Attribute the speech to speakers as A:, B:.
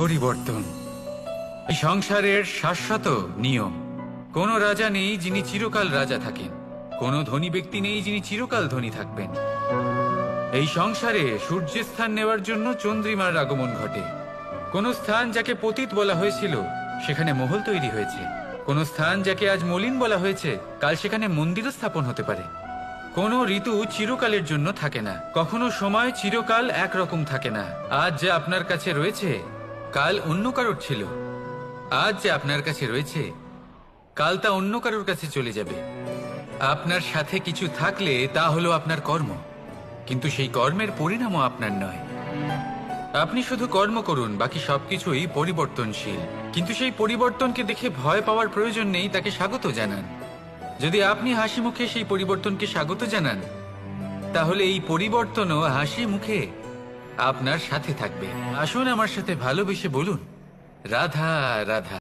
A: পরিবর্তন এই সংসারের শাশ্বত নিয়ম। কোনো রাজা নেই যিনি চিরকাল রাজা থাকেন, কোনো ধনী ব্যক্তি নেই যিনি চিরকাল ধনী থাকবেন। এই সংসারে সূর্যের স্থান নেওয়ার জন্য চন্দ্রিমার আগমন ঘটে। কোন স্থান যাকে পতিত বলা হয়েছিল সেখানে মহল তৈরি হয়েছে, কোন স্থান যাকে আজ মলিন বলা হয়েছে কাল সেখানে মন্দিরও স্থাপন হতে পারে। কোনো ঋতু চিরকালের জন্য থাকে না, কখনো সময় চিরকাল একরকম থাকে না। আজ যা আপনার কাছে রয়েছে কাল অন্য কারোর ছিল, আজ যা আপনার কাছে রয়েছে কাল তা অন্য কারোর কাছে চলে যাবে। আপনার সাথে কিছু থাকলে তা হলো আপনার কর্ম, কিন্তু সেই কর্মের পরিণামও আপনার নয়। আপনি শুধু কর্ম করুন, বাকি সবকিছুই পরিবর্তনশীল। কিন্তু সেই পরিবর্তনকে দেখে ভয় পাওয়ার প্রয়োজন নেই, তাকে স্বাগত জানান। যদি আপনি হাসি মুখে সেই পরিবর্তনকে স্বাগত জানান, তাহলে এই পরিবর্তনও হাসি মুখে আপনার সাথে থাকবে। আসুন আমার সাথে ভালোবেসে বলুন, রাধা রাধা।